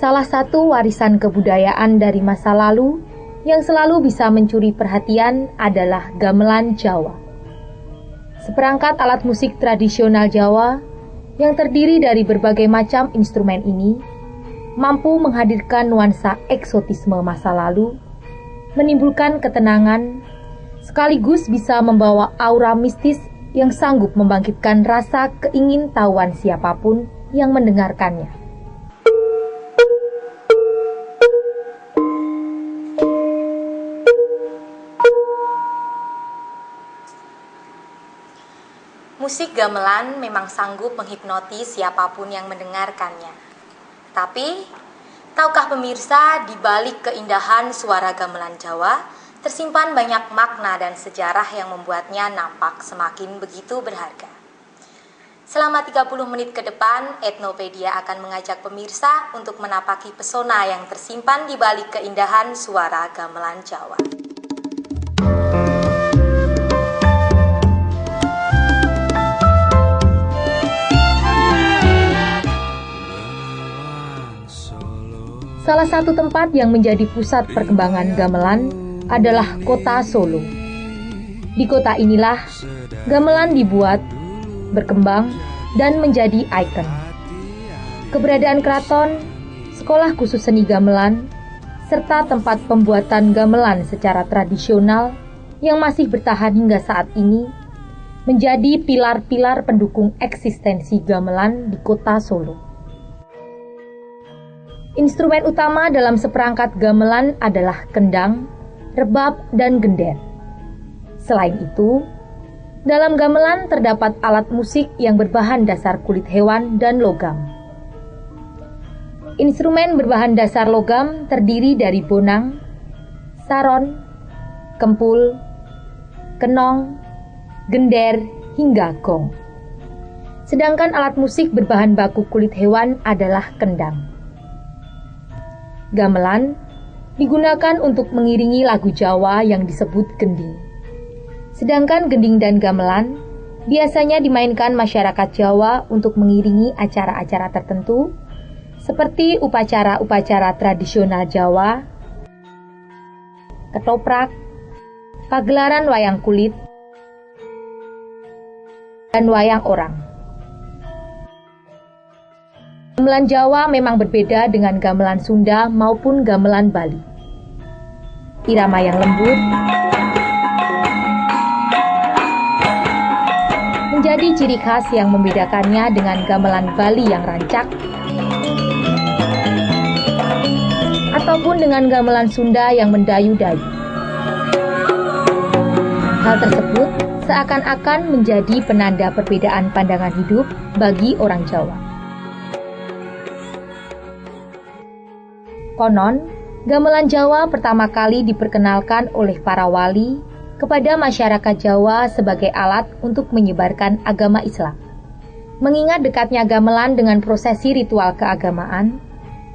Salah satu warisan kebudayaan dari masa lalu yang selalu bisa mencuri perhatian adalah gamelan Jawa. Seperangkat alat musik tradisional Jawa yang terdiri dari berbagai macam instrumen ini mampu menghadirkan nuansa eksotisme masa lalu, menimbulkan ketenangan, sekaligus bisa membawa aura mistis yang sanggup membangkitkan rasa keingintahuan siapapun yang mendengarkannya. Musik gamelan memang sanggup menghipnotis siapapun yang mendengarkannya. Tapi, tahukah pemirsa, di balik keindahan suara gamelan Jawa, tersimpan banyak makna dan sejarah yang membuatnya nampak semakin begitu berharga. Selama 30 menit ke depan, Etnopedia akan mengajak pemirsa untuk menapaki pesona yang tersimpan di balik keindahan suara gamelan Jawa. Salah satu tempat yang menjadi pusat perkembangan gamelan adalah kota Solo. Di kota inilah gamelan dibuat, berkembang, dan menjadi ikon. Keberadaan keraton, sekolah khusus seni gamelan, serta tempat pembuatan gamelan secara tradisional yang masih bertahan hingga saat ini menjadi pilar-pilar pendukung eksistensi gamelan di kota Solo. Instrumen utama dalam seperangkat gamelan adalah kendang, rebab, dan gender. Selain itu, dalam gamelan terdapat alat musik yang berbahan dasar kulit hewan dan logam. Instrumen berbahan dasar logam terdiri dari bonang, saron, kempul, kenong, gender, hingga gong. Sedangkan alat musik berbahan baku kulit hewan adalah kendang. Gamelan digunakan untuk mengiringi lagu Jawa yang disebut gending. Sedangkan gending dan gamelan biasanya dimainkan masyarakat Jawa untuk mengiringi acara-acara tertentu seperti upacara-upacara tradisional Jawa, ketoprak, pagelaran wayang kulit, dan wayang orang. Gamelan Jawa memang berbeda dengan gamelan Sunda maupun gamelan Bali. Irama yang lembut menjadi ciri khas yang membedakannya dengan gamelan Bali yang rancak ataupun dengan gamelan Sunda yang mendayu-dayu. Hal tersebut seakan-akan menjadi penanda perbedaan pandangan hidup bagi orang Jawa. Konon, gamelan Jawa pertama kali diperkenalkan oleh para wali kepada masyarakat Jawa sebagai alat untuk menyebarkan agama Islam. Mengingat dekatnya gamelan dengan prosesi ritual keagamaan,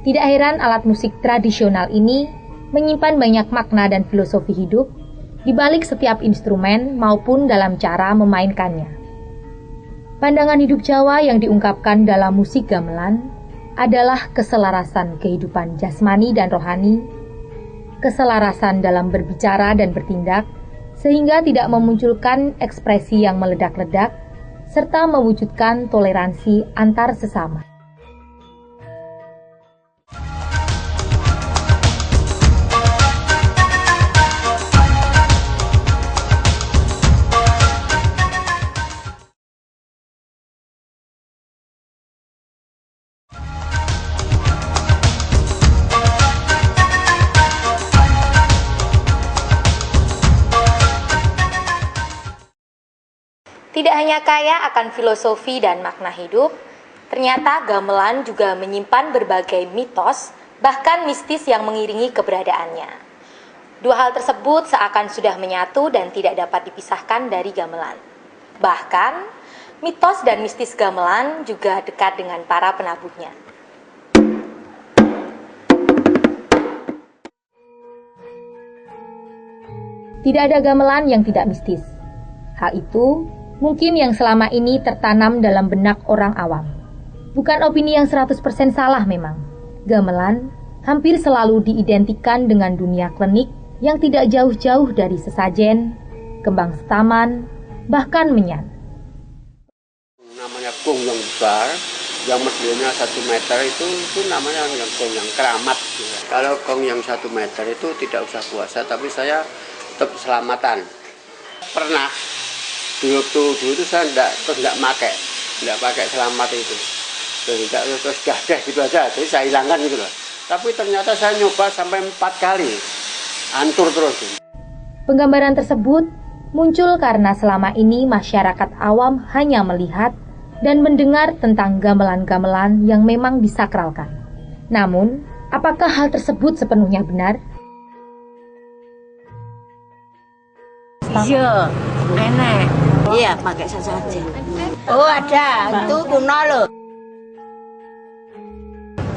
tidak heran alat musik tradisional ini menyimpan banyak makna dan filosofi hidup di balik setiap instrumen maupun dalam cara memainkannya. Pandangan hidup Jawa yang diungkapkan dalam musik gamelan adalah keselarasan kehidupan jasmani dan rohani, keselarasan dalam berbicara dan bertindak, sehingga tidak memunculkan ekspresi yang meledak-ledak, serta mewujudkan toleransi antar sesama. Tidak hanya kaya akan filosofi dan makna hidup, ternyata gamelan juga menyimpan berbagai mitos, bahkan mistis yang mengiringi keberadaannya. Dua hal tersebut seakan sudah menyatu dan tidak dapat dipisahkan dari gamelan. Bahkan, mitos dan mistis gamelan juga dekat dengan para penabuhnya. Tidak ada gamelan yang tidak mistis. Hal itu mungkin yang selama ini tertanam dalam benak orang awam. Bukan opini yang 100% salah memang. Gamelan hampir selalu diidentikan dengan dunia klenik yang tidak jauh-jauh dari sesajen, kembang setaman, bahkan menyan. Namanya gong yang besar, yang medianya 1 meter itu namanya yang gong yang keramat. Kalau gong yang 1 meter itu tidak usah puasa, tapi saya tetap selamatan. Pernah dulu itu saya enggak pakai selamat itu. Terus gadah gitu aja, jadi saya hilangkan gitu loh. Tapi ternyata saya nyoba sampai 4 kali, hancur terus. Penggambaran tersebut muncul karena selama ini masyarakat awam hanya melihat dan mendengar tentang gamelan-gamelan yang memang disakralkan. Namun, apakah hal tersebut sepenuhnya benar? Iya, enak. Iya, pakai sesajen. Oh, ada. Itu kuno loh.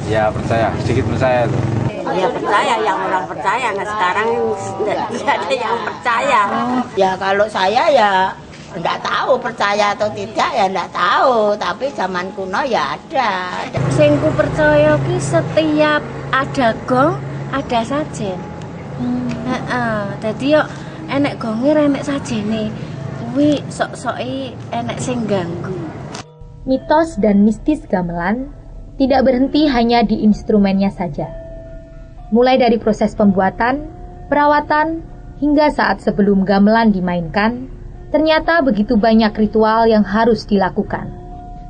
Ya percaya, sedikit percaya tuh. Ya percaya, yang orang percaya. Nah sekarang tidak ada yang percaya. Ya kalau saya ya enggak tahu percaya atau tidak ya enggak tahu. Tapi zaman kuno ya ada. Sing ku percaya ki setiap ada gong ada sajen. Dadi yo enek gonge enek sajene. Kuwi sok-soke enek sing ganggu. Mitos dan mistis gamelan tidak berhenti hanya di instrumennya saja. Mulai dari proses pembuatan, perawatan, hingga saat sebelum gamelan dimainkan, ternyata begitu banyak ritual yang harus dilakukan.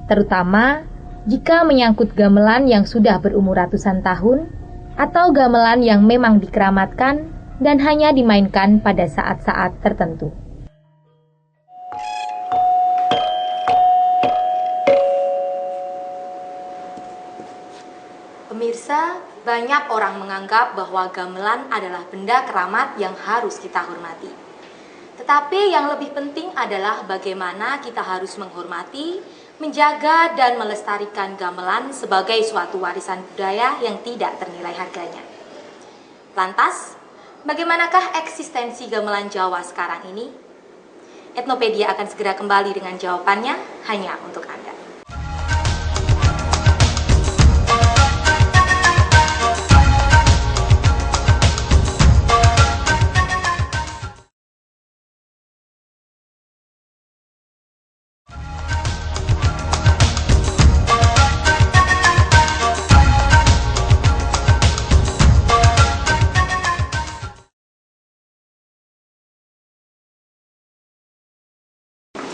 Terutama jika menyangkut gamelan yang sudah berumur ratusan tahun, atau gamelan yang memang dikeramatkan dan hanya dimainkan pada saat-saat tertentu. Pemirsa, banyak orang menganggap bahwa gamelan adalah benda keramat yang harus kita hormati. Tetapi yang lebih penting adalah bagaimana kita harus menghormati, menjaga, dan melestarikan gamelan sebagai suatu warisan budaya yang tidak ternilai harganya. Lantas, bagaimanakah eksistensi gamelan Jawa sekarang ini? Etnopedia akan segera kembali dengan jawabannya hanya untuk Anda.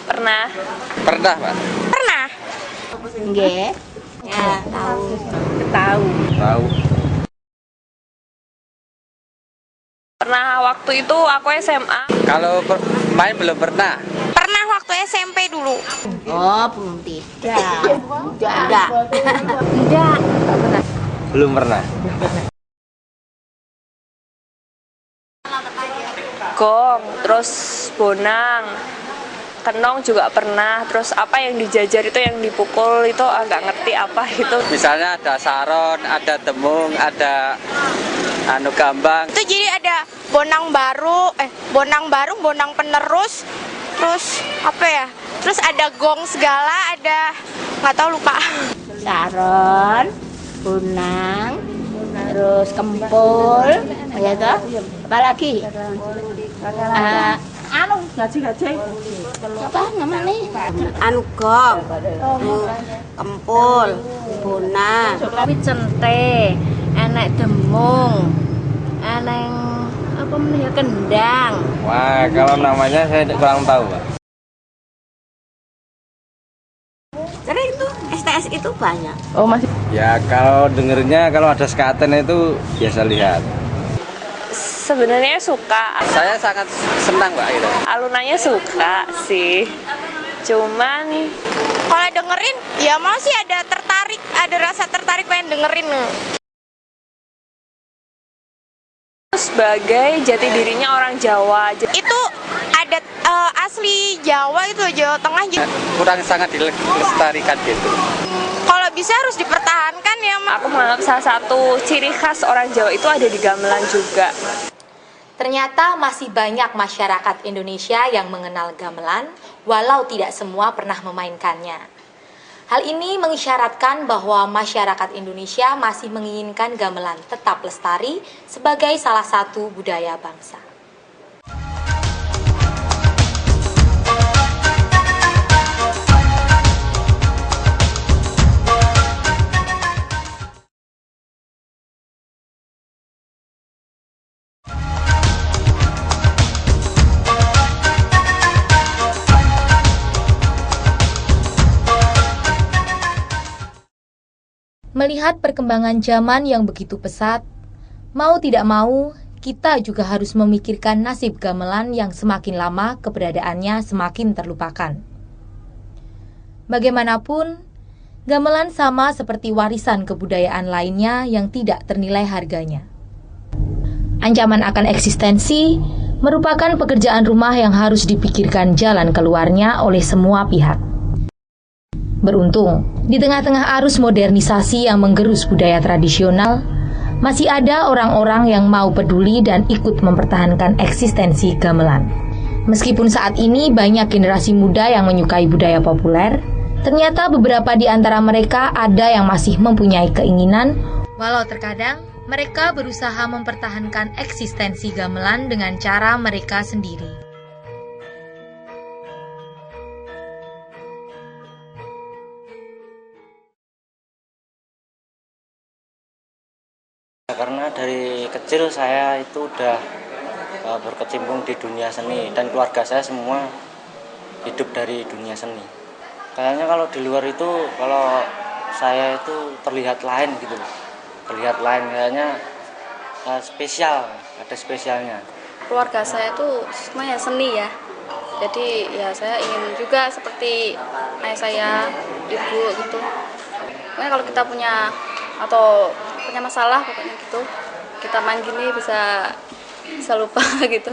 Pernah? Pernah, Pak? Pernah. Nggih. Ya, tahu. Tahu. Pernah waktu itu aku SMA. Kalau main belum pernah. Pernah waktu SMP dulu. Oh, tidak. Enggak. Enggak. Belum pernah. Gong, terus bonang. Kenong juga pernah, terus apa yang dijajar itu yang dipukul itu agak ngerti apa itu. Misalnya ada saron, ada demung, ada gambang. Itu jadi ada bonang barung, bonang penerus, terus apa ya? Terus ada gong segala, ada nggak tahu lupa. Saron, bonang, terus kempul, ya toh? Apalagi? Gaji. Apa namanya? Gong, kempul, bonang. Tapi cente, enek demung, enek apa namanya kendang. Wah, kalau namanya saya kurang tahu, Pak. Karena itu STS itu banyak. Oh masih. Ya kalau dengernya kalau ada sekaten itu biasa lihat. Sebenarnya suka. Saya sangat senang, Pak. Gitu. Alunannya suka sih. Cuman Kalau dengerin, ya mau sih ada rasa tertarik pengen dengerin. sebagai jati dirinya orang Jawa. Itu adat asli Jawa itu Jawa Tengah. Kurang sangat dilestarikan gitu. Kalau bisa harus dipertahankan ya, Mak. Aku menganggap salah satu ciri khas orang Jawa itu ada di gamelan juga. Ternyata masih banyak masyarakat Indonesia yang mengenal gamelan, walau tidak semua pernah memainkannya. Hal ini mengisyaratkan bahwa masyarakat Indonesia masih menginginkan gamelan tetap lestari sebagai salah satu budaya bangsa. Melihat perkembangan zaman yang begitu pesat, mau tidak mau, kita juga harus memikirkan nasib gamelan yang semakin lama keberadaannya semakin terlupakan. Bagaimanapun, gamelan sama seperti warisan kebudayaan lainnya yang tidak ternilai harganya. Ancaman akan eksistensi merupakan pekerjaan rumah yang harus dipikirkan jalan keluarnya oleh semua pihak. Beruntung, di tengah-tengah arus modernisasi yang menggerus budaya tradisional, masih ada orang-orang yang mau peduli dan ikut mempertahankan eksistensi gamelan. Meskipun saat ini banyak generasi muda yang menyukai budaya populer, ternyata beberapa di antara mereka ada yang masih mempunyai keinginan, walau terkadang mereka berusaha mempertahankan eksistensi gamelan dengan cara mereka sendiri. Karena dari kecil saya itu udah berkecimpung di dunia seni dan keluarga saya semua hidup dari dunia seni. Kayaknya kalau di luar itu, kalau saya itu terlihat lain gitu, terlihat lain kayaknya spesial, ada spesialnya. Keluarga saya tuh semuanya seni ya, jadi ya saya ingin juga seperti ayah saya, ibu gitu. Pokoknya kalau kita punya masalah pokoknya gitu, kita main gini bisa lupa gitu.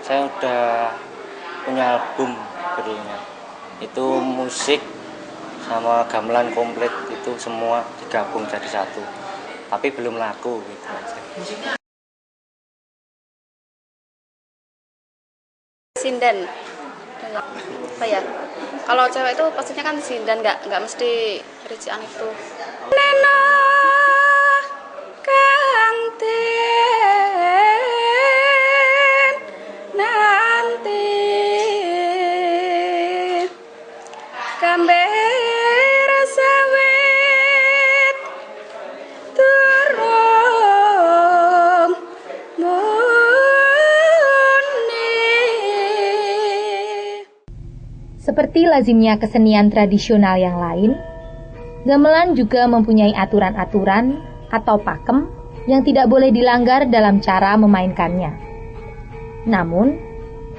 Saya udah punya album judulnya, itu musik sama gamelan komplit itu semua digabung jadi satu, tapi belum laku gitu aja. Sinden, apa ya? Kalau cewek itu pastinya kan sinden, nggak mesti rician itu. Nena kanten nanti kamber sawit turung Seperti lazimnya kesenian tradisional yang lain, gamelan juga mempunyai aturan-aturan atau pakem yang tidak boleh dilanggar dalam cara memainkannya. Namun,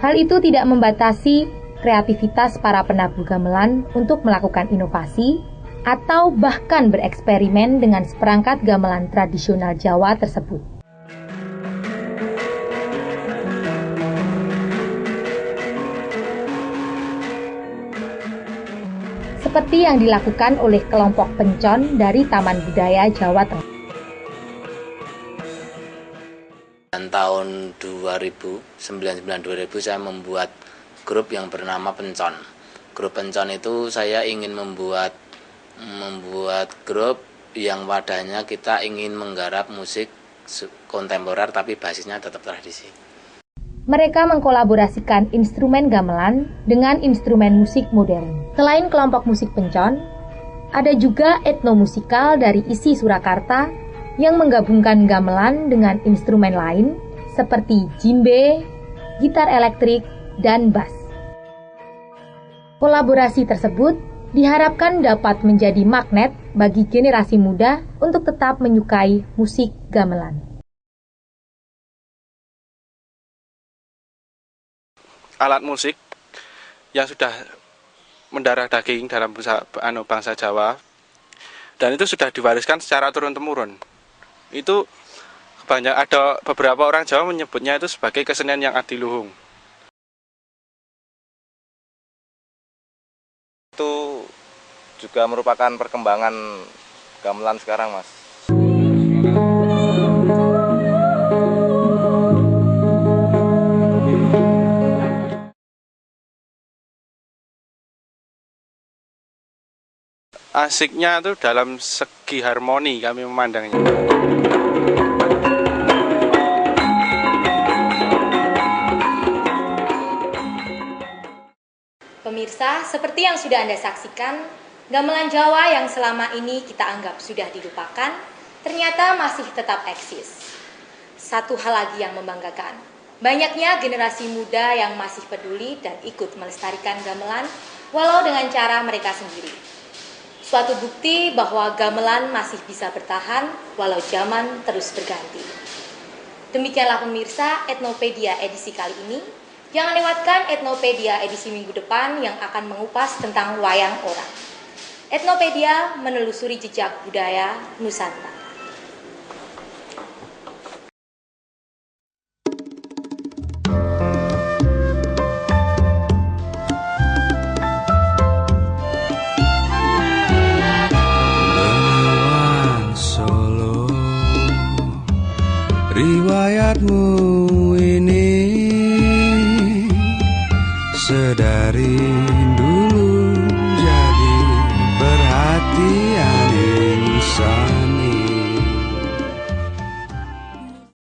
hal itu tidak membatasi kreativitas para penabuh gamelan untuk melakukan inovasi atau bahkan bereksperimen dengan seperangkat gamelan tradisional Jawa tersebut. Seperti yang dilakukan oleh kelompok pencon dari Taman Budaya Jawa Tengah. Dan tahun 2000 saya membuat grup yang bernama Pencon. Grup Pencon itu saya ingin membuat grup yang padanya kita ingin menggarap musik kontemporer tapi basisnya tetap tradisi. Mereka mengkolaborasikan instrumen gamelan dengan instrumen musik modern. Selain kelompok musik pencon, ada juga etnomusikal dari isi Surakarta yang menggabungkan gamelan dengan instrumen lain seperti djembe, gitar elektrik, dan bass. Kolaborasi tersebut diharapkan dapat menjadi magnet bagi generasi muda untuk tetap menyukai musik gamelan. Alat musik yang sudah mendarah daging dalam bangsa Jawa, dan itu sudah diwariskan secara turun-temurun. Itu ada beberapa orang Jawa menyebutnya itu sebagai kesenian yang adiluhung. Itu juga merupakan perkembangan gamelan sekarang, Mas. asiknya tuh dalam segi harmoni kami memandangnya. Pemirsa, seperti yang sudah Anda saksikan, gamelan Jawa yang selama ini kita anggap sudah dilupakan, ternyata masih tetap eksis. Satu hal lagi yang membanggakan, banyaknya generasi muda yang masih peduli dan ikut melestarikan gamelan, walau dengan cara mereka sendiri. Suatu bukti bahwa gamelan masih bisa bertahan, walau zaman terus berganti. Demikianlah pemirsa Etnopedia edisi kali ini. Jangan lewatkan Etnopedia edisi minggu depan yang akan mengupas tentang wayang orang. Etnopedia menelusuri jejak budaya Nusantara. Benawang Solo, riwayatmu ini sedari